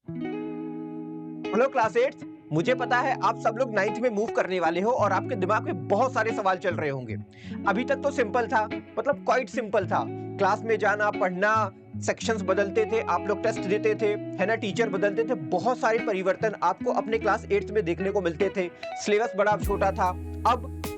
Hello class eighth. मुझे पता है आप सब लोग नाइन्थ में मूव करने वाले हो और आपके दिमाग में बहुत सारे सवाल चल रहे होंगे। अभी तक तो सिंपल था, मतलब क्वाइट सिंपल था। क्लास में जाना, पढ़ना, सेक्शंस बदलते थे, आप लोग टेस्ट देते थे, है ना, टीचर बदलते थे, बहुत सारे परिवर्तन आपको अपने क्लास एट्थ में देखने को मिलते थे। सिलेबस बड़ा छोटा था।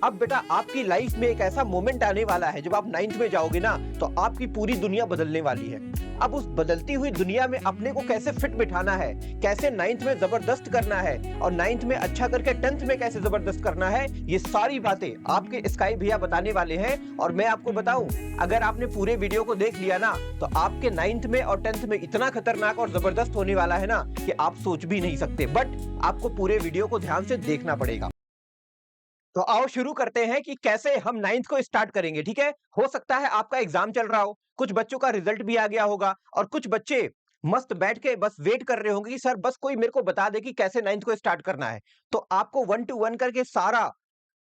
अब बेटा आपकी लाइफ में एक ऐसा मोमेंट आने वाला है, जब आप नाइन्थ में जाओगे ना तो आपकी पूरी दुनिया बदलने वाली है। अब उस बदलती हुई दुनिया में अपने को कैसे फिट बिठाना है, कैसे नाइन्थ में जबरदस्त करना है और नाइन्थ में अच्छा करके टेंथ में कैसे जबरदस्त करना है, ये सारी बातें आपके स्काई भैया बताने वाले हैं। और मैं आपको बताऊं, अगर आपने पूरे वीडियो को देख लिया ना तो आपके नाइन्थ में और टेंथ में इतना खतरनाक और जबरदस्त होने वाला है ना कि आप सोच भी नहीं सकते। बट आपको पूरे वीडियो को ध्यान से देखना पड़ेगा। तो आओ शुरू करते हैं कि कैसे हम नाइन्थ को स्टार्ट करेंगे। ठीक है, हो सकता है आपका एग्जाम चल रहा हो, कुछ बच्चों का रिजल्ट भी आ गया होगा और कुछ बच्चे मस्त बैठ के बस वेट कर रहे होंगे कि सर बस कोई मेरे को बता दे कि कैसे नाइन्थ को स्टार्ट करना है। तो आपको वन टू वन करके सारा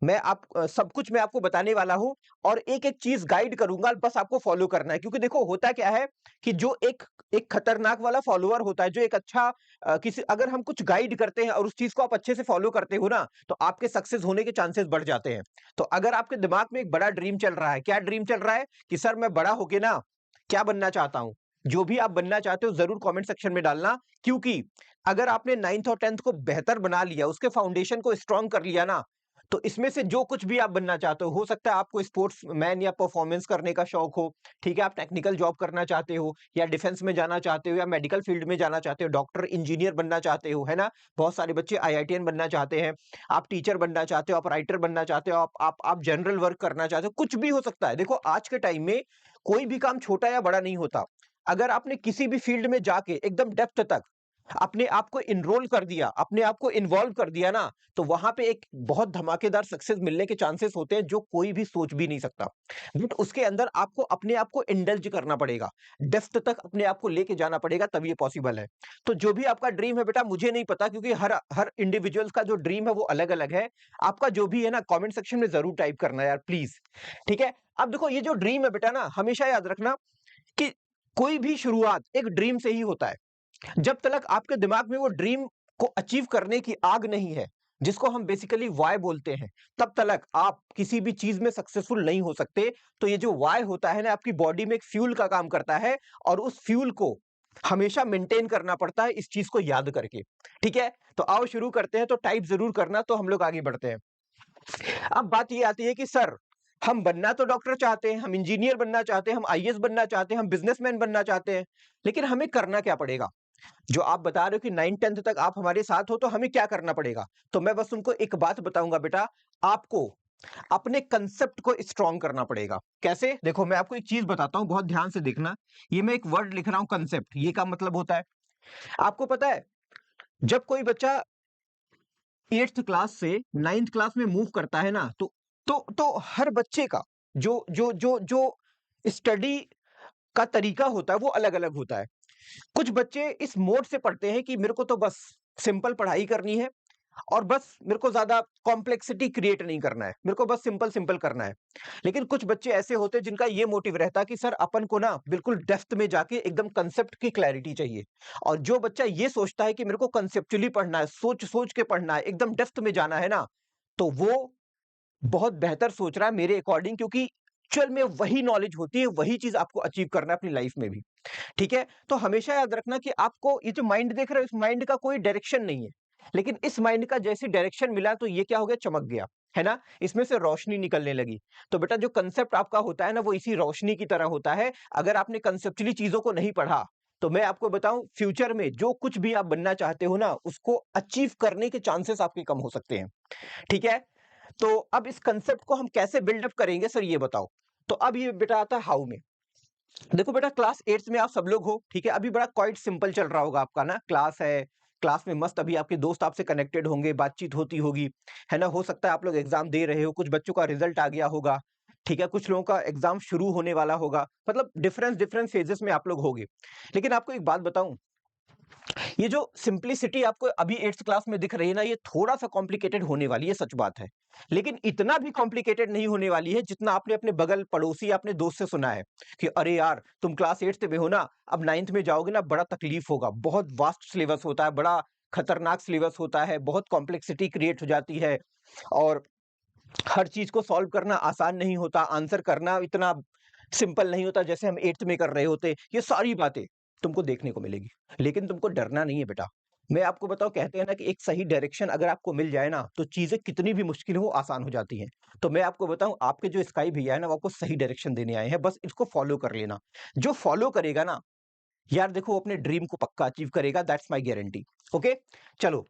सब कुछ मैं आपको बताने वाला हूं और एक एक चीज गाइड करूंगा, बस आपको फॉलो करना है। क्योंकि देखो होता क्या है कि जो एक एक खतरनाक वाला फॉलोअर होता है, जो एक अच्छा किसी अगर हम कुछ गाइड करते हैं और उस चीज को आप अच्छे से फॉलो करते हो ना तो आपके सक्सेस होने के चांसेस बढ़ जाते हैं। तो अगर आपके दिमाग में एक बड़ा ड्रीम चल रहा है, क्या ड्रीम चल रहा है कि सर मैं बड़ा होके ना क्या बनना चाहता हूं, जो भी आप बनना चाहते हो जरूर कमेंट सेक्शन में डालना। क्योंकि अगर आपने नाइन्थ और टेंथ को बेहतर बना लिया, उसके फाउंडेशन को स्ट्रांग कर लिया ना, तो इसमें से जो कुछ भी आप बनना चाहते हो सकता है आपको स्पोर्ट्स मैन या परफॉर्मेंस करने का शौक हो, ठीक है, आप टेक्निकल जॉब करना चाहते हो या डिफेंस में जाना चाहते हो या मेडिकल फील्ड में जाना चाहते हो, डॉक्टर इंजीनियर बनना चाहते हो, है ना, बहुत सारे बच्चे आईआईटीएन बनना चाहते हैं, आप टीचर बनना चाहते हो, आप राइटर बनना चाहते हो, आप जनरल वर्क करना चाहते हो, कुछ भी हो सकता है। देखो आज के टाइम में कोई भी काम छोटा या बड़ा नहीं होता। अगर आपने किसी भी फील्ड में जाके एकदम डेप्थ तक अपने आप को इनरोल कर दिया, अपने आप को इन्वॉल्व कर दिया ना, तो वहां पे एक बहुत धमाकेदार सक्सेस मिलने के चांसेस होते हैं जो कोई भी सोच भी नहीं सकता। बट उसके अंदर आपको अपने आप को इंडल्ज करना पड़ेगा, डेप्थ तक अपने आप को लेके जाना पड़ेगा, तब ये पॉसिबल है। तो जो भी आपका ड्रीम है बेटा, मुझे नहीं पता क्योंकि हर हर इंडिविजुअल्स का जो ड्रीम है वो अलग अलग है। आपका जो भी है ना कमेंट सेक्शन में जरूर टाइप करना यार प्लीज। ठीक है, अब देखो ये जो ड्रीम है बेटा ना, हमेशा याद रखना कि कोई भी शुरुआत एक ड्रीम से ही होता है। जब तक आपके दिमाग में वो ड्रीम को अचीव करने की आग नहीं है, जिसको हम बेसिकली वाई बोलते हैं, तब तक आप किसी भी चीज में सक्सेसफुल नहीं हो सकते। तो ये जो वाई होता है ना, आपकी बॉडी में एक फ्यूल का काम करता है और उस फ्यूल को हमेशा मेंटेन करना पड़ता है, इस चीज को याद करके। ठीक है, तो आओ शुरू करते हैं। तो टाइप जरूर करना, तो हम लोग आगे बढ़ते हैं। अब बात ये आती है कि सर हम बनना तो डॉक्टर चाहते हैं, हम इंजीनियर बनना चाहते हैं, हम आईएएस बनना चाहते हैं, हम बिजनेसमैन बनना चाहते हैं, लेकिन हमें करना क्या पड़ेगा? जो आप बता रहे हो कि 9th-10th तक आप हमारे साथ हो तो हमें क्या करना पड़ेगा? तो मैं बस तुमको एक बात बताऊंगा बेटा, आपको अपने कंसेप्ट को स्ट्रांग करना पड़ेगा। कैसे? देखो मैं आपको एक चीज बताता हूं, बहुत ध्यान से देखना। ये मैं एक वर्ड लिख रहा हूं कंसेप्ट, ये का मतलब होता है, आपको पता है जब कोई बच्चा 8th क्लास से 9th क्लास में मूव करता है ना तो हर बच्चे का जो स्टडी का तरीका होता है वो अलग-अलग होता है। कुछ बच्चे इस मोड से पढ़ते हैं कि मेरे को तो बस सिंपल पढ़ाई करनी है और बस मेरे को ज्यादा कॉम्प्लेक्सिटी क्रिएट नहीं करना है, मेरे को बस सिंपल सिंपल करना है। लेकिन कुछ बच्चे ऐसे होते हैं जिनका ये मोटिव रहता है कि सर अपन को ना बिल्कुल डेप्थ में जाके एकदम कंसेप्ट की क्लैरिटी चाहिए। और जो बच्चा ये सोचता है कि मेरे को कंसेप्चुअली पढ़ना है, सोच सोच के पढ़ना है, एकदम डेप्थ में जाना है ना, तो वो बहुत बेहतर सोच रहा है मेरे अकॉर्डिंग। क्योंकि एक्चुअल में वही नॉलेज होती है, वही चीज आपको अचीव करना है अपनी लाइफ में भी। ठीक है, तो हमेशा याद रखना कि आपको ये जो माइंड देख रहे हो, इस माइंड का कोई डायरेक्शन नहीं है, लेकिन इस माइंड का जैसे डायरेक्शन मिला तो ये क्या हो गया, चमक गया, है ना, इसमें से रोशनी निकलने लगी। तो बेटा जो कंसेप्ट आपका होता है ना वो इसी रोशनी की तरह होता है। अगर आपने कंसेप्चुअली चीजों को नहीं पढ़ा तो मैं आपको बताऊं, फ्यूचर में जो कुछ भी आप बनना चाहते हो ना उसको अचीव करने के चांसेस आपके कम हो सकते हैं। ठीक है, तो अब इस कंसेप्ट को हम कैसे बिल्डअप करेंगे सर ये बताओ। तो अब ये बेटा आता है हाउ में। देखो बेटा क्लास 8th में आप सब लोग हो, ठीक है, अभी बड़ा क्वाइट सिंपल चल रहा होगा आपका ना, क्लास है, क्लास में मस्त अभी आपके दोस्त आपसे कनेक्टेड होंगे, बातचीत होती होगी, है ना, हो सकता है आप लोग एग्जाम दे रहे हो, कुछ बच्चों का रिजल्ट आ गया होगा, ठीक है, कुछ लोगों का एग्जाम शुरू होने वाला होगा, मतलब डिफरेंट डिफरेंट फेजेस में आप लोग होगे। लेकिन आपको एक बात बताऊं, ये जो सिंप्लिसिटी आपको अभी 8th क्लास में दिख रही है ना, ये थोड़ा-सा कॉम्प्लिकेटेड होने वाली है, सच बात है। लेकिन इतना भी कॉम्प्लिकेटेड नहीं होने वाली है, जितना आपने अपने बगल पड़ोसी या अपने दोस्त से सुना है कि अरे यार, तुम क्लास 8th में हो ना, अब 9th में जाओगे ना, बड़ा तकलीफ होगा। बहुत वास्ट सिलेबस होता है, बड़ा खतरनाक सिलेबस होता है, बहुत कॉम्प्लेक्सिटी क्रिएट हो जाती है और हर चीज़ को सॉल्व करना आसान नहीं होता, आंसर करना इतना सिंपल नहीं होता जैसे हम 8th में कर रहे होते। ये सारी बातें तुमको देखने को मिलेगी, लेकिन तुमको डरना नहीं है बेटा। मैं आपको बताऊँ, कहते हैं ना कि एक सही डायरेक्शन अगर आपको मिल जाए ना, तो चीज़ें कितनी भी मुश्किल हो आसान हो जाती हैं। तो मैं आपको बताऊँ, आपके जो स्काई भैया है ना, वो आपको सही डायरेक्शन देने आए हैं, बस इसको फॉलो कर लेना। जो फॉलो करेगा ना, यार देखो वो अपने ड्रीम को पक्का अचीव करेगा, दैट्स माय गारंटी। ओके? चलो,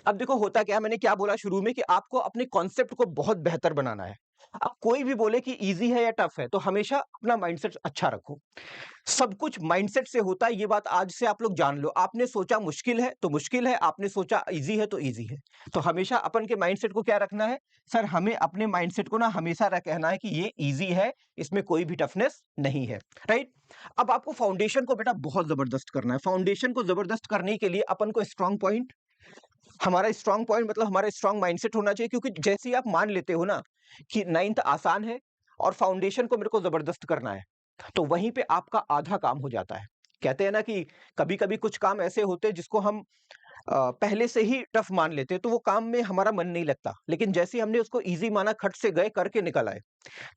अब देखो होता क्या है, मैंने क्या बोला शुरू में कि आपको अपने कॉन्सेप्ट को बहुत बेहतर बनाना है। अब कोई भी बोले कि ईज़ी है या टफ है, तो हमेशा अपना माइंडसेट अच्छा रखो। सब कुछ माइंडसेट से होता है, ये बात आज से आप लोग जान लो। आपने सोचा मुश्किल है, तो मुश्किल है, आपने सोचा ईज़ी है, तो ईज़ी है। तो हमेशा अपन के माइंडसेट को क्या रखना है? सर, हमें अपने माइंडसेट को ना हमेशा कहना है कि ये ईज़ी है, इसमें कोई भी टफनेस नहीं है, राइट? अब आपको फाउंडेशन को बेटा बहुत ज़बरदस्त करना है। फाउंडेशन को ज़बरदस्त करने के लिए अपन को स्ट्रॉन्ग पॉइंट, हमारा स्ट्रॉन्ग पॉइंट मतलब हमारा स्ट्रॉन्ग माइंडसेट होना चाहिए, क्योंकि जैसे ही आप मान लेते हो ना कि 9th आसान है और फाउंडेशन को मेरे को ज़बरदस्त करना है, तो वहीं पे आपका आधा काम हो जाता है। कहते हैं ना कि कभी-कभी कुछ काम ऐसे होते हैं जिसको हम पहले से ही टफ मान लेते हैं, तो वो काम में हमारा मन नहीं लगता। लेकिन जैसे ही हमने उसको ईज़ी माना, खट से गए, करके निकल आए।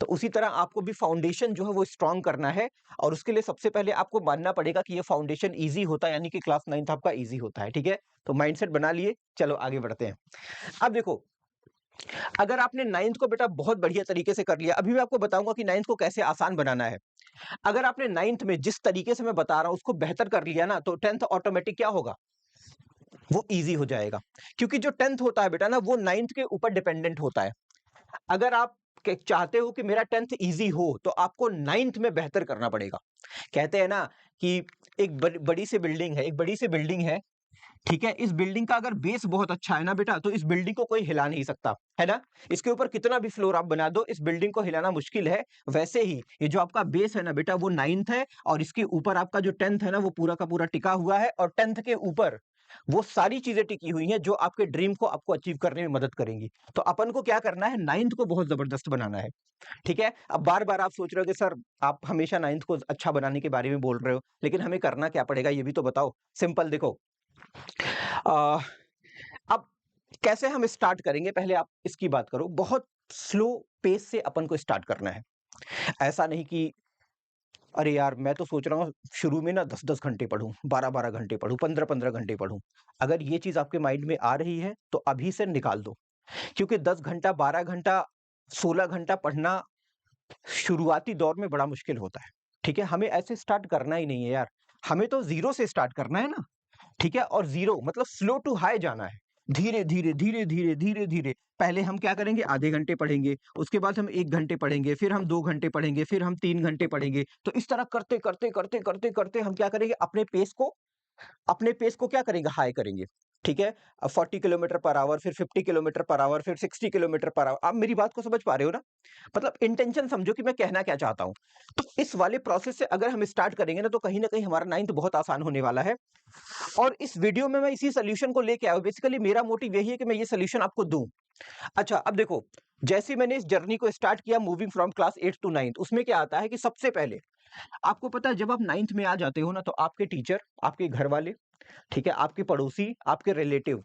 तो उसी तरह आपको भी फाउंडेशन जो है वो स्ट्रॉन्ग करना है और उसके लिए सबसे पहले आपको मानना पड़ेगा कि ये फाउंडेशन ईज़ी होता है, यानी कि क्लास 9th आपका ईज़ी होता है, ठीक है? तो माइंडसेट बना लिए, चलो आगे बढ़ते हैं। अब देखो, अगर आपने 9th को बेटा बहुत बढ़िया तरीके से कर लिया, अभी मैं आपको बताऊँगा कि 9th को कैसे आसान बनाना है। अगर आपने 9th में जिस तरीके से मैं बता रहा हूँ उसको बेहतर कर लिया ना, तो 10th ऑटोमेटिक क्या होगा? वो ईज़ी हो जाएगा। क्योंकि जो 10th होता है बेटा ना, वो 9th के ऊपर डिपेंडेंट होता है। अगर आप चाहते हो कि मेरा 10th ईज़ी हो, तो आपको 9th में बेहतर करना पड़ेगा। कहते हैं ना कि एक बड़ी सी बिल्डिंग है, एक बड़ी सी बिल्डिंग है, ठीक है? इस बिल्डिंग का अगर बेस बहुत अच्छा है ना बेटा, तो इस बिल्डिंग को कोई हिला नहीं सकता, है ना? इसके ऊपर कितना भी फ्लोर आप बना दो, इस बिल्डिंग को हिलाना मुश्किल है। वैसे ही ये जो आपका बेस है ना बेटा, वो 9th है और इसके ऊपर आपका जो 10th है ना, वो पूरा का पूरा टिका हुआ है और 10th के ऊपर वो सारी चीजें टिकी हुई हैं जो आपके ड्रीम को आपको अचीव करने में मदद करेंगी। तो अपन को क्या करना है? 9th को बहुत जबरदस्त बनाना है, ठीक है? अब बार-बार आप सोच रहे हो कि सर, आप हमेशा 9th को अच्छा बनाने के बारे में बोल रहे हो, लेकिन हमें करना क्या पड़ेगा ये भी तो बताओ। सिंपल देखो, अ, अब कैसे हम स्टार्ट करेंगे, पहले आप इसकी बात करो। बहुत स्लो पेस से अपन को स्टार्ट करना है। ऐसा नहीं कि अरे यार, मैं तो सोच रहा हूँ शुरू में ना 10-10 घंटे पढूँ, 12-12 घंटे पढूँ, 15-15 घंटे पढूँ। अगर ये चीज़ आपके माइंड में आ रही है, तो अभी से निकाल दो। क्योंकि 10 घंटा, 12 घंटा, 16 घंटा पढ़ना शुरुआती दौर में बड़ा मुश्किल होता है, ठीक है? हमें ऐसे स्टार्ट करना ही नहीं है यार। हमें तो ज़ीरो से स्टार्ट करना है ना। ठीक है? और ज़ीरो मतलब स्लो टू हाई जाना है। धीरे-धीरे, धीरे-धीरे, धीरे-धीरे। पहले हम क्या करेंगे? आधे घंटे पढ़ेंगे, उसके बाद हम 1 घंटे पढ़ेंगे, फिर हम 2 घंटे पढ़ेंगे, फिर हम 3 घंटे पढ़ेंगे। तो इस तरह करते, करते, करते, करते, करते हम क्या करेंगे? अपने पेस को क्या करेंगे? हाई करेंगे, ठीक है? 40 किलोमीटर पर आवर, फिर 50 किलोमीटर पर आवर, फिर 60 किलोमीटर पर आवर। आप मेरी बात को समझ पा रहे हो ना? मतलब इंटेंशन समझो कि मैं कहना क्या चाहता हूँ। तो इस वाले प्रोसेस से अगर हम स्टार्ट करेंगे ना, तो कहीं न कहीं हमारा 9th बहुत आसान होने वाला है। और इस वीडियो में मैं इसी सॉल्यूशन को लेके आया हूँ। बेसिकली मेरा मोटिव यही है कि मैं ये सॉल्यूशन आपको दूँ। अच्छा, अब देखो, जैसे ही मैंने इस जर्नी को स्टार्ट किया moving from class 8th to 9th, उसमें क्या आता है कि सबसे पहले आपको पता है, जब आप 9th में आ जाते हो ना, तो आपके टीचर, आपके घरवाले, ठीक है, आपके पड़ोसी, आपके रिलेटिव,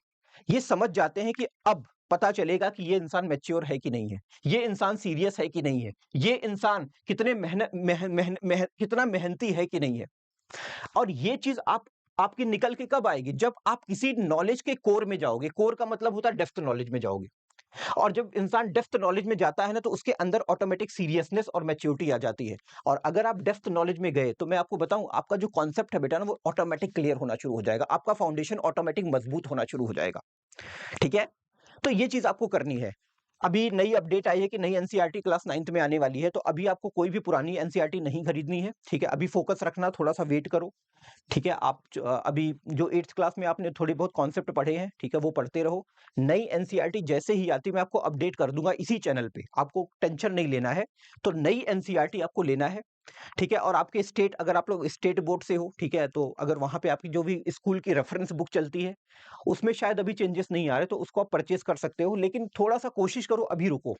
ये समझ जाते हैं कि अब पता चलेगा कि ये इंसान मैच्योर है कि नहीं है, ये इंसान सीरियस है कि नहीं है, ये इंसान कितने कितना मेहनती है कि नहीं है। और ये चीज़ आपकी निकल के कब आएगी? जब आप किसी नॉलेज के कोर में जाओगे। कोर का मतलब होता है डेप्थ नॉलेज में जाओगे। और जब इंसान डेप्थ नॉलेज में जाता है ना, तो उसके अंदर ऑटोमेटिक सीरियसनेस और मैच्योरिटी आ जाती है। और अगर आप डेप्थ नॉलेज में गए, तो मैं आपको बताऊं, आपका जो कॉन्सेप्ट है बेटा ना, वो ऑटोमेटिक क्लियर होना शुरू हो जाएगा। आपका फाउंडेशन ऑटोमेटिक मजबूत होना शुरू हो जाएगा, ठीक है? तो ये चीज़ आपको करनी है। अभी नई अपडेट आई है कि नई एनसीईआरटी क्लास 9th में आने वाली है, तो अभी आपको कोई भी पुरानी एनसीईआरटी नहीं खरीदनी है, ठीक है? अभी फोकस रखना, थोड़ा-सा वेट करो, ठीक है? अभी जो 8th क्लास में आपने थोड़े बहुत कॉन्सेप्ट पढ़े हैं, ठीक है? वो पढ़ते रहो। नई एनसीईआरटी जैसे ही आती, मैं आपको अपडेट कर दूँगा इसी चैनल पे, आपको टेंशन नहीं लेना है। तो नई एनसीईआरटी आपको लेना है, ठीक है, और आपके स्टेट, अगर आप लोग स्टेट बोर्ड से हो, ठीक है, तो अगर वहाँ पे आपकी जो भी स्कूल की रेफरेंस बुक चलती है, उसमें शायद अभी चेंजेस नहीं आ रहे, तो उसको आप परचेज़ कर सकते हो, लेकिन थोड़ा-सा कोशिश करो अभी रुको,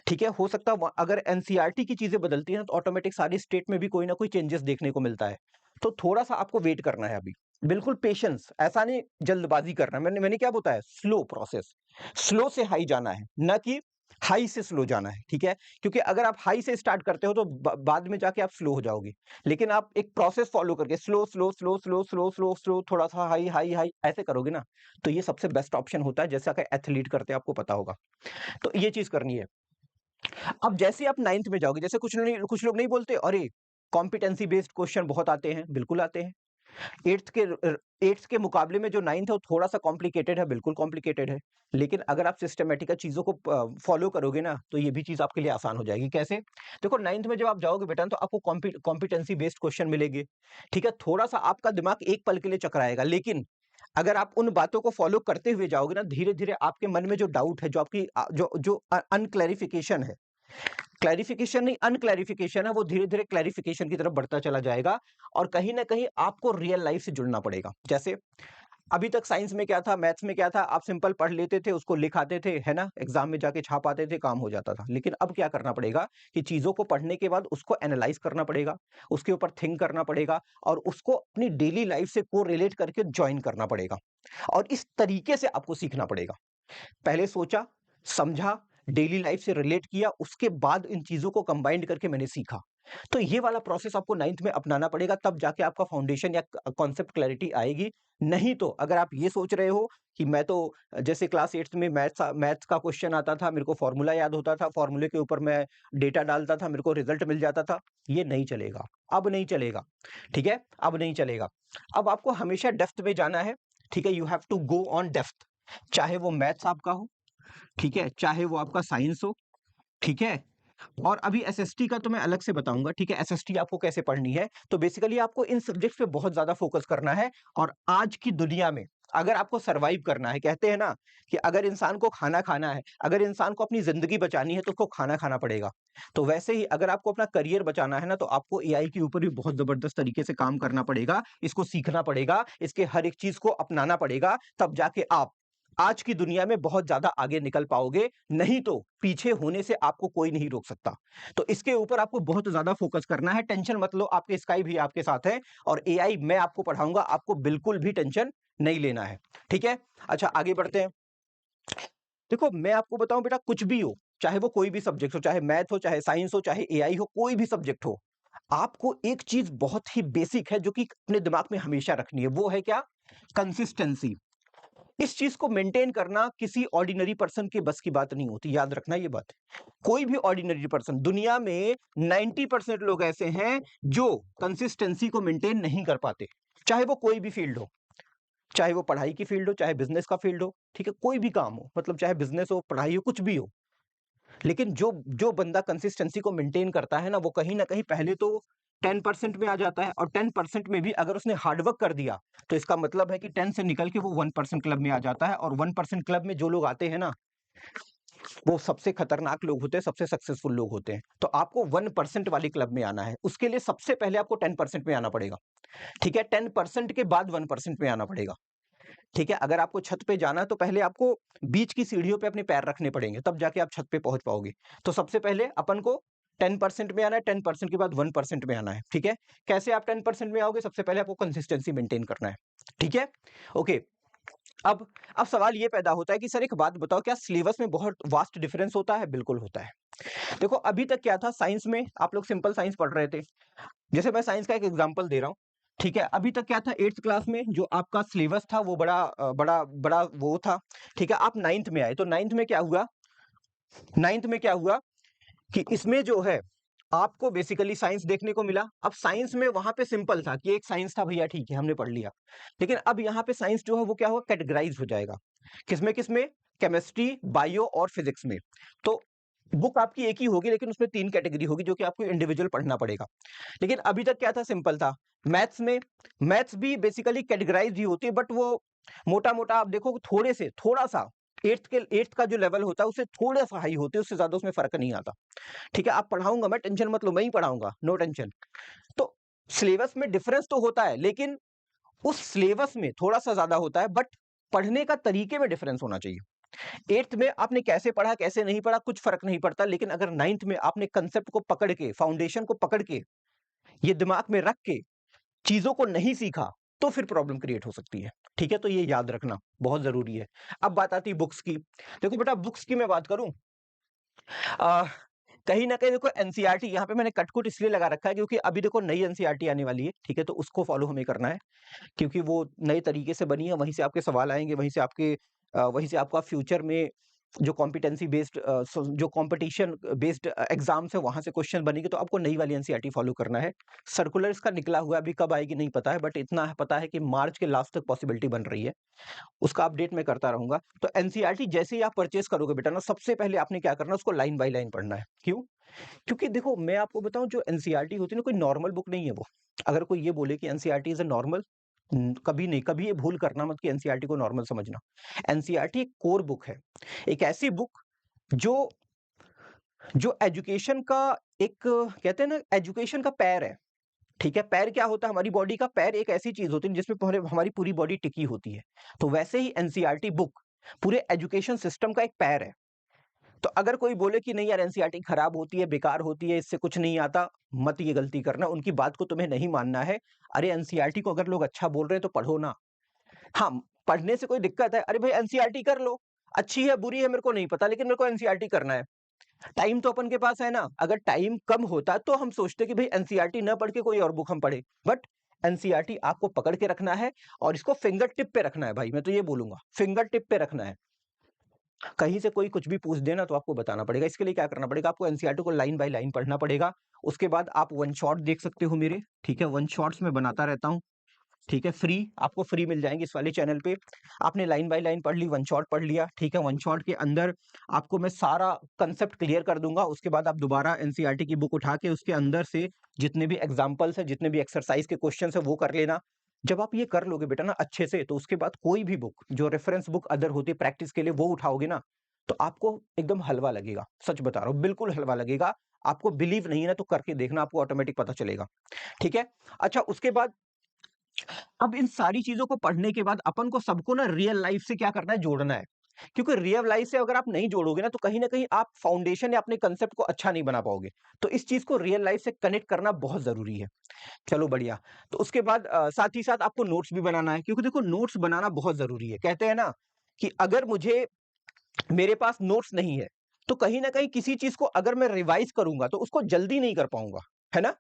ठीक है? हो सकता है व अगर एनसीईआरटी की चीज़ें बदलती हैं, तो ऑटोमैटिक सारी स्टेट में भी कोई ना कोई चेंजेस देखने को मिलता है। तो थोड़ा-सा आपको वेट करना है अभी। बिल्कुल पेशेंस, ऐसा नहीं जल्दबाज़ी करना है। मैंने मैंने क्या बताया? स्लो प्रोसेस, स्लो से हाई जाना है, ना कि हाई से स्लो जाना है, ठीक है? क्योंकि अगर आप हाई से स्टार्ट करते हो तो बाद में जाके आप स्लो हो जाओगे। लेकिन आप एक प्रोसेस फ़ॉलो करके slow, slow, slow, slow, slow, slow, slow, थोड़ा-सा हाई, हाई, हाई ऐसे करोगे ना, तो ये सबसे बेस्ट ऑप्शन होता है, जैसा कि एथलीट करते हैं, आपको पता होगा। तो ये चीज़ करनी है। अब जैसे ही आप 9th में जाओगे, जैसे कुछ लोग नहीं बोलते, अरे! कॉम्पिटेंसी बेस्ड क्वेश्चन बहुत आते हैं, बिल्कुल आते हैं। 8th के मुकाबले में जो 9th है वो थोड़ा-सा कॉम्प्लिकेटेड है, बिल्कुल कॉम्प्लिकेटेड है। लेकिन अगर आप सिस्टमैटिक चीज़ों को फ़ॉलो करोगे ना, तो ये भी चीज़ आपके लिए आसान हो जाएगी। कैसे? देखो 9th में जब आप जाओगे बेटा, तो आपको कॉम्पिटेंसी बेस्ड क्वेश्चन मिलेंगे, ठीक है? थोड़ा-सा आपका दिमाग एक पल के लिए चकराएगा, लेकिन अगर आप उन बातों को फ़ॉलो करते हुए जाओगे ना, धीरे-धीरे आपके मन में जो डाउट है, जो आपकी जो अनक्लैरिफ़िकेशन है, क्लैरिफिकेशन नहीं अनक्लैरिफिकेशन है, वो धीरे-धीरे क्लैरिफिकेशन की तरफ बढ़ता चला जाएगा, और कहीं न कहीं आपको रियल लाइफ से जुड़ना पड़ेगा। जैसे अभी तक साइंस में क्या था, मैथ्स में क्या था, आप सिंपल पढ़ लेते थे, उसको लिख आते थे, है ना? एग्ज़ाम में जाके छाप आते थे, काम हो जाता था। लेकिन अब क्या करना पड़ेगा कि चीज़ों को पढ़ने के बाद उसको एनालाइज़ करना पड़ेगा, उसके ऊपर थिंक करना पड़ेगा, और उसको अपनी डेली लाइफ से कोरिलेट करके जॉइन करना पड़ेगा, और इस तरीके से आपको सीखना पड़ेगा। पहले सोचा, समझा, डेली लाइफ से रिलेट किया, उसके बाद इन चीज़ों को कंबाइंड करके मैंने सीखा। तो ये वाला प्रोसेस आपको 9th में अपनाना पड़ेगा, तब जाके आपका फाउंडेशन या कॉन्सेप्ट क्लैरिटी आएगी। नहीं तो अगर आप ये सोच रहे हो कि मैं तो जैसे क्लास 8th में मैथ्स का क्वेश्चन आता था, मेरे को फ़ॉर्मूला याद होता था, फ़ॉर्मूले के ऊपर मैं डेटा डालता था, मेरे को रिज़ल्ट मिल जाता था, ये नहीं चलेगा, अब नहीं चलेगा, ठीक है? अब नहीं चलेगा। अब आपको हमेशा डेप्थ में जाना है, ठीक है? You have to go on depth, चाहे वो मैथ्स आपका हो, ठीक है? चाहे वो आपका साइंस हो, ठीक है? और अभी एसएसटी का तो मैं अलग से बताऊँगा, ठीक है? एसएसटी आपको कैसे पढ़नी है, तो बेसिकली आपको इन सब्जेक्ट्स पे बहुत ज़्यादा फ़ोकस करना है, और आज की दुनिया में अगर आपको सर्वाइव करना है, कहते हैं ना कि अगर इंसान को खाना खाना है, अगर इंसान को अपनी ज़िंदगी बचानी है, तो उसको खाना खाना पड़ेगा। तो वैसे ही अगर आपको अपना करियर बचाना है ना, तो आपको एआई के ऊपर भी बहुत ज़बरदस्त तरीके से काम करना पड़ेगा, इसको सीखना पड़ेगा, इसके हर एक चीज़ को अपनाना पड़ेगा, तब जाके आप आज की दुनिया में बहुत ज़्यादा आगे निकल पाओगे, नहीं तो पीछे होने से आपको कोई नहीं रोक सकता। तो इसके ऊपर आपको बहुत ज़्यादा फ़ोकस करना है, टेंशन मत लो, आपके स्काई भी आपके साथ है, और एआई मैं आपको पढ़ाऊँगा, आपको बिल्कुल भी टेंशन नहीं लेना है, ठीक है? अच्छा, आगे बढ़ते हैं। देखो, मैं आपको बताऊँ बेटा, कुछ भी हो, चाहे वो कोई भी सब्जेक्ट हो, चाहे मैथ हो, चाहे साइंस हो, चाहे एआई हो, कोई भी सब्जेक्ट हो, आपको एक चीज़ बहुत ही बेसिक है जो कि अपने दिमाग में हमेशा रखनी है, वो है क्या? कंसिस्टेंसी। इस चीज को मेंटेन करना किसी ऑर्डिनरी पर्सन के बस की बात नहीं होती, याद रखना ये बात। कोई भी ऑर्डिनरी पर्सन दुनिया में 90% लोग ऐसे हैं जो कंसिस्टेंसी को मेंटेन नहीं कर पाते, चाहे वो कोई भी फील्ड हो, चाहे वो पढ़ाई की फील्ड हो, चाहे बिजनेस का फील्ड हो, ठीक है, कोई भी काम हो, मतलब चाहे बिजनेस हो, पढ़ाई हो, कुछ भी हो। लेकिन जो जो बंदा कंसिस्टेंसी को मेंटेन करता है ना, वो कहीं ना कहीं पहले तो 10% में आ जाता है, और 10% में भी अगर उसने हार्डवर्क कर दिया, तो इसका मतलब है कि 10 से निकल के वो 1% क्लब में आ जाता है, और 1% क्लब में जो लोग आते हैं ना, वो सबसे खतरनाक लोग होते हैं, सबसे सक्सेसफुल लोग होते हैं। तो आपको 1% वाली क्लब में आना है, उसके लिए सबसे पहले आपको 10% में आना पड़ेगा, ठीक है? 10% के बाद 1% में आना पड़ेगा, ठीक है? अगर आपको छत पे जाना है, तो पहले आपको बीच की सीढ़ियों पे अपने पैर रखने पड़ेंगे, तब जाके आप छत पे पहुंच पाओगे। तो सबसे पहले अपन को 10% में आना है, 10% के बाद 1% में आना है, ठीक है? कैसे आप 10% में आओगे? सबसे पहले आपको कंसिस्टेंसी मेंटेन करना है, ठीक है? ओके। अब सवाल ये पैदा होता है कि सर एक बात बताओ, क्या सिलेबस में बहुत वास्ट डिफरेंस होता है? बिल्कुल होता है। देखो, अभी तक क्या था, साइंस में आप लोग सिंपल साइंस पढ़ रहे थे। जैसे मैं साइंस का एक एग्जांपल दे रहा हूँ, ठीक है? अभी तक क्या था, 8th क्लास में जो आपका सिलेबस था वो बड़ा वो था, ठीक है? आप 9th में आए, तो 9th में क्या हुआ, 9th में क्या हुआ कि इसमें जो है आपको बेसिकली साइंस देखने को मिला। अब साइंस में वहां पे सिंपल था कि एक साइंस था, भैया ठीक है, हमने पढ़ लिया। लेकिन अब यहाँ पे साइंस जो है वो क्या होगा, कैटेगराइज हो जाएगा। किसमें किसमें? केमिस्ट्री, बायो और फिजिक्स में। तो बुक आपकी एक ही होगी, लेकिन उसमें 3 कैटेगरी होगी, जो कि आपको इंडिविजुअल पढ़ना पड़ेगा। लेकिन अभी तक क्या था, सिंपल था। मैथ्स में, मैथ्स भी बेसिकली कैटेगराइज ही होती है, बट वो मोटा-मोटा आप देखो, थोड़ा सा एट्थ का जो लेवल होता है उससे थोड़ा सा हाई होते हैं, उससे ज्यादा उसमें फर्क नहीं आता। ठीक है, आप पढ़ाऊंगा मैं, टेंशन मत लो, मैं ही पढ़ाऊंगा, नो टेंशन। तो सिलेबस में डिफरेंस तो होता है, लेकिन उस सिलेबस में थोड़ा सा ज्यादा होता है, बट पढ़ने का तरीके में डिफरेंस होना चाहिए। एट्थ में आपने कैसे पढ़ा कैसे नहीं पढ़ा कुछ फर्क नहीं पड़ता, लेकिन अगर नाइन्थ में आपने कंसेप्ट को पकड़ के, फाउंडेशन को पकड़ के, ये दिमाग में रख के चीजों को नहीं सीखा, तो फिर प्रॉब्लम क्रिएट हो सकती है। ठीक है, तो ये याद रखना बहुत जरूरी है। अब बात आती है बुक्स की। देखो बेटा, बुक्स की मैं बात करूं, आ, कहीं ना कहीं देखो एनसीईआरटी यहाँ पे मैंने कटकुट इसलिए लगा रखा है क्योंकि अभी देखो नई एनसीईआरटी आने वाली है। ठीक है, तो उसको फॉलो हमें करना है, क्योंकि वो नए तरीके से बनी है, वहीं से आपके सवाल आएंगे, वहीं से आपका फ्यूचर में जो कॉम्पिटेंसी बेस्ड जो कंपटीशन बेस्ड एग्जाम्स है वहां से क्वेश्चन बनेंगे, तो आपको नई वाली एनसीईआरटी फॉलो करना है। सर्कुलर इसका निकला हुआ है, अभी कब आएगी नहीं पता है, बट इतना पता है कि मार्च के लास्ट तक पॉसिबिलिटी बन रही है। उसका अपडेट मैं करता रहूंगा। तो एनसीईआरटी जैसे ही आप परचेस करोगे बेटा ना, सबसे पहले आपने क्या करना है, उसको लाइन बाय लाइन पढ़ना है। क्यों? क्योंकि देखो मैं आपको बताऊं, जो एनसीईआरटी होती है ना, कोई नॉर्मल बुक नहीं है वो। अगर कोई ये बोले कि एनसीईआरटी इज अ नॉर्मल, कभी नहीं, कभी ये भूल करना मत कि एनसीईआरटी को नॉर्मल समझना। एनसीईआरटी एक कोर बुक है, एक ऐसी बुक जो जो एजुकेशन का एक, कहते हैं ना, एजुकेशन का पैर है। ठीक है, पैर क्या होता है, हमारी बॉडी का पैर एक ऐसी चीज होती है जिसमें हमारी पूरी बॉडी टिकी होती है। तो वैसे ही एनसीईआरटी बुक पूरे एजुकेशन सिस्टम का एक पैर है। तो अगर कोई बोले कि नहीं यार एनसीईआरटी खराब होती है, बेकार होती है, इससे कुछ नहीं आता, मत ये गलती करना, उनकी बात को तुम्हें नहीं मानना है। अरे एनसीईआरटी को अगर लोग अच्छा बोल रहे हैं तो पढ़ो ना। हाँ, पढ़ने से कोई दिक्कत है, अरे भाई एनसीईआरटी कर लो, अच्छी है बुरी है मेरे को नहीं पता, लेकिन मेरे को एनसीईआरटी करना है। टाइम तो अपन के पास है ना। अगर टाइम कम होता तो हम सोचते कि भाई एनसीईआरटी ना पढ़ के कोई और बुक हम पढ़े, बट एनसीईआरटी आपको पकड़ के रखना है और इसको फिंगर टिप पे रखना है भाई, मैं तो ये बोलूंगा फिंगर टिप पे रखना है। कहीं से कोई कुछ भी पूछ देना तो आपको बताना पड़ेगा। इसके लिए क्या करना पड़ेगा, आपको एनसीईआरटी को लाइन बाय लाइन पढ़ना पड़ेगा। उसके बाद आप वन शॉट देख सकते हो मेरे, ठीक है, वन शॉट्स में बनाता रहता हूँ। ठीक है, फ्री, आपको फ्री मिल जाएंगे इस वाले चैनल पे। आपने लाइन बाय लाइन पढ़ ली, वन शॉट पढ़ लिया, ठीक है, वन शॉट के अंदर आपको मैं सारा कंसेप्ट क्लियर कर दूंगा। उसके बाद आप दोबारा एनसीईआरटी की बुक उठा के उसके अंदर से जितने भी एग्जांपल्स है, जितने भी एक्सरसाइज के क्वेश्चन है, वो कर लेना। जब आप ये कर लोगे बेटा ना अच्छे से, तो उसके बाद कोई भी बुक जो रेफरेंस बुक अदर होती है प्रैक्टिस के लिए, वो उठाओगे ना, तो आपको एकदम हलवा लगेगा। सच बता रहा हूँ, बिल्कुल हलवा लगेगा। आपको बिलीव नहीं है ना, तो करके देखना, आपको ऑटोमेटिक पता चलेगा। ठीक है, अच्छा, उसके बाद अब इन सारी चीजों को पढ़ने के बाद अपन को सबको ना रियल लाइफ से क्या करना है, जोड़ना है। क्योंकि रियल लाइफ से अगर आप नहीं जोड़ोगे ना, तो कहीं ना कहीं आप फाउंडेशन या अपने कंसेप्ट को अच्छा नहीं बना पाओगे। तो इस चीज को रियल लाइफ से कनेक्ट करना बहुत जरूरी है। चलो बढ़िया। तो उसके बाद साथ ही साथ आपको नोट्स भी बनाना है, क्योंकि देखो नोट्स बनाना बहुत जरूरी है। कहते हैं ना कि अगर मेरे पास नोट्स नहीं है, तो कहीं ना कहीं किसी चीज को अगर मैं रिवाइज करूंगा तो उसको जल्दी नहीं कर पाऊंगा, है ना।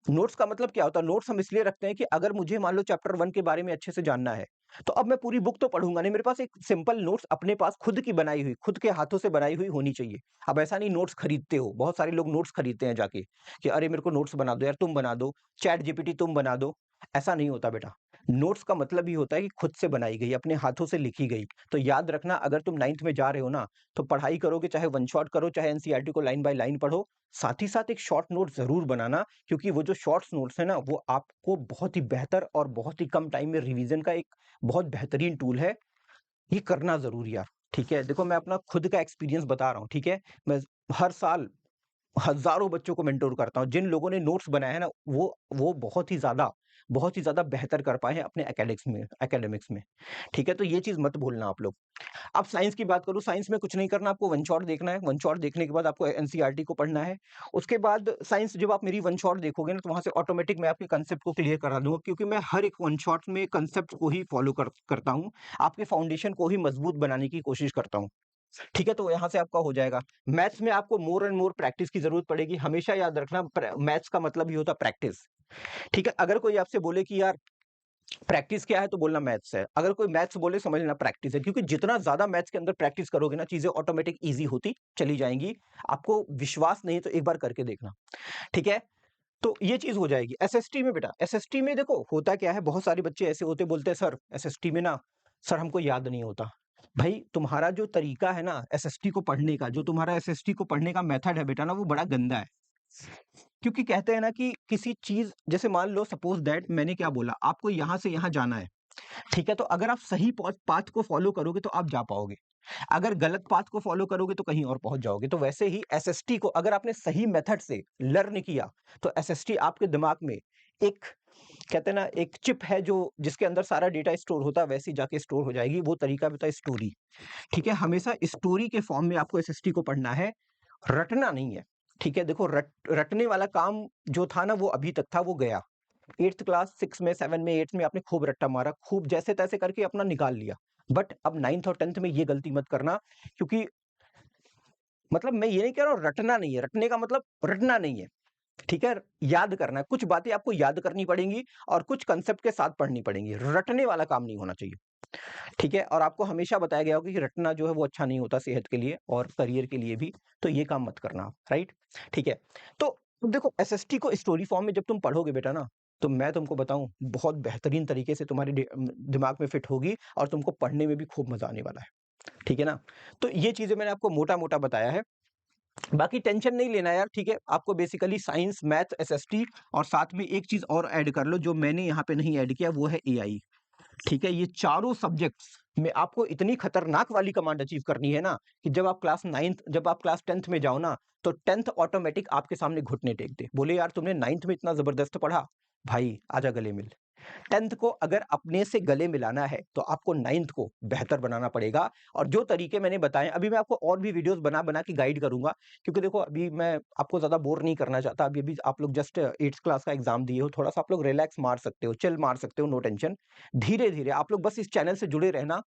नोट्स का मतलब क्या होता है, नोट्स हम इसलिए रखते हैं कि अगर मुझे मान लो चैप्टर 1 के बारे में अच्छे से जानना है, तो अब मैं पूरी बुक तो पढ़ूंगा नहीं, मेरे पास एक सिंपल नोट्स अपने पास खुद की बनाई हुई, खुद के हाथों से बनाई हुई होनी चाहिए। अब ऐसा नहीं नोट्स खरीदते हो, बहुत सारे लोग नोट्स खरीदते हैं जाके कि अरे मेरे को नोट्स बना दो यार, तुम बना दो, चैट जीपीटी तुम बना दो। ऐसा नहीं होता बेटा। नोट्स का मतलब ही होता है कि खुद से बनाई गई, अपने हाथों से लिखी गई। तो याद रखना, अगर तुम 9th में जा रहे हो ना, तो पढ़ाई करोगे, चाहे वन शॉट करो, चाहे एनसीईआरटी को लाइन बाय लाइन पढ़ो, साथ ही साथ एक शॉर्ट नोट जरूर बनाना। क्योंकि वो जो शॉर्ट्स नोट्स है ना, वो आपको बहुत ही बेहतर और बहुत ही कम टाइम में रिवीजन का एक बहुत बेहतरीन टूल है। ये करना जरूरी यार। ठीक है, देखो मैं अपना खुद का एक्सपीरियंस बता रहा हूँ। ठीक है, मैं हर साल हजारों बच्चों को मेंटोर करता हूँ। जिन लोगों ने नोट्स बनाए हैं ना, वो बहुत ही ज्यादा बेहतर कर पाए हैं अपने एकेडमिक्स में। ठीक है, तो ये चीज मत भूलना आप लोग। अब साइंस की बात करूं, साइंस में कुछ नहीं करना, आपको वन शॉट देखना है। वन शॉट देखने के बाद आपको एनसीईआरटी को पढ़ना है। उसके बाद साइंस जब आप मेरी वन शॉट देखोगे ना, तो वहां से ऑटोमेटिक मैं आपके कंसेप्ट को क्लियर करा दूंगा, क्योंकि मैं हर एक वन शॉट में कंसेप्ट को ही फॉलो करता हूँ, आपके फाउंडेशन को ही मजबूत बनाने की कोशिश करता हूँ। ठीक है, तो यहाँ से आपका हो जाएगा। मैथ्स में आपको मोर एंड मोर प्रैक्टिस की जरूरत पड़ेगी। हमेशा याद रखना, मैथ्स का मतलब ही होता है प्रैक्टिस। ठीक है, अगर कोई आपसे बोले कि यार प्रैक्टिस क्या है, तो बोलना मैथ्स है। अगर कोई मैथ्स बोले, समझ लेना प्रैक्टिस है। क्योंकि जितना ज्यादा मैथ्स के अंदर प्रैक्टिस करोगे ना, चीजें ऑटोमेटिक इजी होती चली जाएंगी। आपको विश्वास नहीं है तो एक बार करके देखना। ठीक है, तो ये चीज हो जाएगी। एसएसटी में बेटा, एसएसटी में देखो होता क्या है, बहुत सारे बच्चे ऐसे होते, बोलते हैं सर एसएसटी में ना, सर हमको याद नहीं होता। भाई तुम्हारा जो तरीका है ना एसएसटी को पढ़ने का, जो तुम्हारा एसएसटी को पढ़ने का मेथड है बेटा ना, वो बड़ा गंदा है। क्योंकि कहते हैं ना कि किसी चीज, जैसे मान लो सपोज दैट मैंने क्या बोला, आपको यहां से यहां जाना है, ठीक है? तो अगर आप सही पाथ को फॉलो करोगे तो आप जा पाओगे। अगर गलत पाथ को फॉलो करोगे तो कहीं और पहुंच जाओगे। तो वैसे ही एसएसटी को अगर आपने सही मेथड से लर्न किया तो एसएसटी आपके दिमाग में एक, कहते हैं ना, एक चिप है जो जिसके अंदर सारा डेटा स्टोर होता है, वैसी जाके स्टोर हो जाएगी। वो तरीका भी था स्टोरी। ठीक है? हमेशा स्टोरी के फॉर्म में आपको एसएसटी को पढ़ना है, रटना नहीं है। ठीक है? देखो, रटने वाला काम जो था ना वो अभी तक था, वो गया। 8th क्लास 6 में 7 में 8th में आपने खूब रट्टा मारा, खूब जैसे तैसे करके अपना निकाल लिया। बट अब 9th और 10th में ये गलती मत करना, क्योंकि मतलब मैं ये नहीं कह रहा हूँ रटना नहीं है, रटने का मतलब रटना नहीं है। ठीक है? याद करना है, कुछ बातें आपको याद करनी पड़ेंगी और कुछ कंसेप्ट के साथ पढ़नी पड़ेंगी। रटने वाला काम नहीं होना चाहिए। ठीक है? और आपको हमेशा बताया गया होगा कि रटना जो है वो अच्छा नहीं होता सेहत के लिए और करियर के लिए भी, तो ये काम मत करना आप, राइट? ठीक है? तो अब देखो, एसएसटी को स्टोरी फॉर्म में जब तुम पढ़ोगे बेटा ना, तो मैं तुमको बताऊँ, बहुत बेहतरीन तरीके से तुम्हारे दिमाग में फिट होगी और तुमको पढ़ने में भी खूब मज़ा आने वाला है। ठीक है ना? तो ये चीज़ें मैंने आपको मोटा-मोटा बताया है। बाकी टेंशन नहीं लेना यार, ठीक है? आपको बेसिकली साइंस, मैथ, एसएसटी और साथ में एक चीज़ और ऐड कर लो जो मैंने यहाँ पे नहीं ऐड किया, वो है एआई। ठीक है? ये चारों सब्जेक्ट्स में आपको इतनी खतरनाक वाली कमांड अचीव करनी है ना, कि जब आप क्लास 10th में जाओ ना, तो 10th ऑटोमेटिक आपके सामने घुटने टेक दे। बोले यार तुमने 9th में इतना ज़बरदस्त पढ़ा, भाई आजा गले मिल। 10th को अगर अपने से गले मिलाना है, तो आपको 9th को बेहतर बनाना पड़ेगा। और जो तरीके मैंने बताए, अभी मैं आपको और भी वीडियोज़ बना-बना के गाइड करूँगा, क्योंकि देखो अभी मैं आपको ज़्यादा बोर नहीं करना चाहता। अभी-अभी आप लोग जस्ट 8th क्लास का एग्ज़ाम दिए हो, थोड़ा-सा आप लोग रिलैक्स मार सकते हो, चिल मार सकते हो, नो टेंशन। धीरे-धीरे आप लोग बस इस चैनल से जुड़े रहना,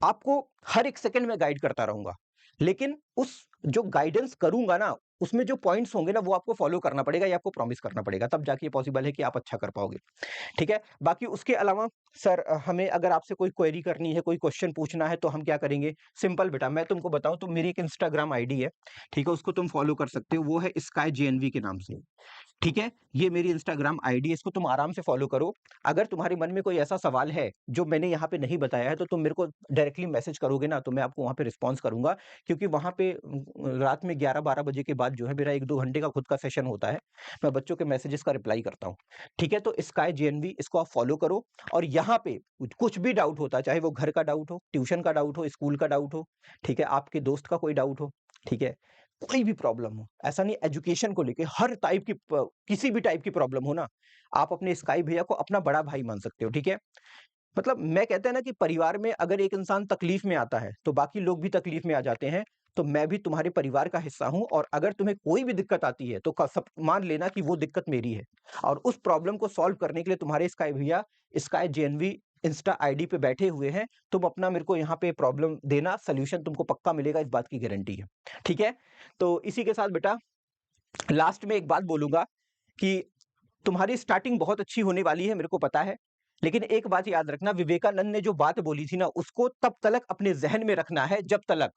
आपको हर एक सेकंड में गाइड करता रहूँगा। लेकिन उस जो गाइडेंस करूँगा ना, उसमें जो पॉइंट्स होंगे ना, वो आपको फ़ॉलो करना पड़ेगा, ये आपको प्रॉमिस करना पड़ेगा, तब जाके ये पॉसिबल है कि आप अच्छा कर पाओगे। ठीक है? बाकी उसके अलावा सर, हमें अगर आपसे कोई क्वेरी करनी है, कोई क्वेश्चन पूछना है, तो हम क्या करेंगे? सिंपल बेटा, मैं तुमको बताऊँ तो मेरी एक इंस्टाग्राम आईडी है, ठीक है? उसको तुम फॉलो कर सकते हो, वो है स्काई जेएनवी के नाम से। ठीक है? ये मेरी इंस्टाग्राम आईडी है, इसको तुम आराम से फॉलो करो। अगर तुम्हारे मन में कोई ऐसा सवाल है, जो मैंने यहाँ पे नहीं बताया है, तो तुम मेरे को डायरेक्टली मैसेज करोगे ना, तो मैं आपको वहाँ पे रिस्पॉन्स करूँगा। क्योंकि वहाँ पे रात में 11-12 बजे के बाद जो है मेरा 1-2 घंटे का खुद का सेशन होता है। मैं बच्चों के मैसेजेस का रिप्लाई करता हूँ। ठीक है? तो स्काई जेएनवी, इसको आप फॉलो करो। और यहाँ पे कुछ भी डाउट होता है, चाहे वो घर का डाउट हो, ट्यूशन का डाउट हो, स्कूल का डाउट हो, ठीक है? आपके दोस्त का कोई डाउट हो, ठीक है? कोई भी प्रॉब्लम हो, ऐसा नहीं, एजुकेशन को लेके हर टाइप की किसी भी टाइप की प्रॉब्लम हो ना, आप अपने स्काई भैया को अपना बड़ा भाई मान सकते हो, ठीक है? मतलब मैं कहते हैं ना कि परिवार में अगर एक इंसान तकलीफ में आता है, तो बाकी लोग भी तकलीफ में आ जाते हैं। तो मैं भी तुम्हारे परिवार का हिस्सा हूँ, और अगर तुम्हें कोई भी दिक्कत आती है, तो सब मान लेना कि वो दिक्कत मेरी है। और उस प्रॉब्लम को सॉल्व करने के लिए तुम्हारे स्काई भैया स्काई जेएनवी इंस्टा आईडी पे बैठे हुए हैं। तुम अपना मेरे को यहाँ पे प्रॉब्लम देना, सॉल्यूशन तुमको पक्का मिलेगा, इस बात की गारंटी है। ठीक है? तो इसी के साथ बेटा, लास्ट में एक बात बोलूँगा कि तुम्हारी स्टार्टिंग बहुत अच्छी होने वाली है, मेरे को पता है। लेकिन एक बात याद रखना, विवेकानंद ने जो बात बोली थी ना, उसको तब तलक अपने ज़हन में रखना है, जब तलक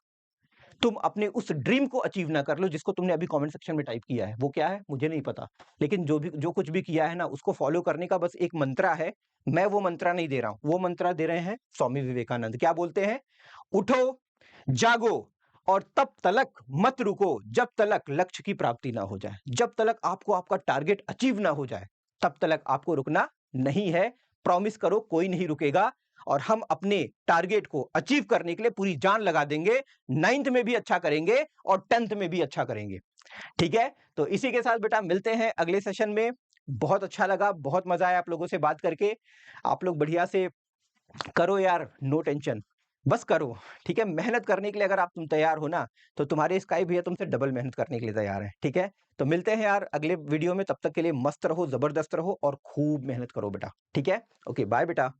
तुम अपने उस ड्रीम को अचीव ना कर लो, जिसको तुमने अभी कमेंट सेक्शन में टाइप किया है। वो क्या है? मुझे नहीं पता। लेकिन जो कुछ भी किया है ना, उसको फ़ॉलो करने का बस एक मंत्रा है। मैं वो मंत्रा नहीं दे रहा हूँ, वो मंत्रा दे रहे हैं स्वामी विवेकानंद। क्या बोलते हैं? उठो, जागो और तब तलक मत रुको, जब तलक लक्ष्य की प्राप्ति ना हो जाए। जब तलक आपको आपका टारगेट अचीव ना हो जाए, तब तलक आपको रुकना नहीं है। प्रॉमिस करो, कोई नहीं रुकेगा, और हम अपने टारगेट को अचीव करने के लिए पूरी जान लगा देंगे। 9th में भी अच्छा करेंगे और 10th में भी अच्छा करेंगे। ठीक है? तो इसी के साथ बेटा मिलते हैं अगले सेशन में। बहुत अच्छा लगा, बहुत मजा आया आप लोगों से बात करके। आप लोग बढ़िया से करो यार, नो टेंशन, बस करो। ठीक है? मेहनत करने के लिए अगर तुम तैयार हो ना, तो तुम्हारे स्काई भैया तुमसे डबल मेहनत करने के लिए तैयार हैं। ठीक है? तो मिलते हैं यार अगले वीडियो में, तब तक के लिए मस्त रहो, जबरदस्त रहो और खूब मेहनत करो बेटा। ठीक है? ओके, बाय बेटा।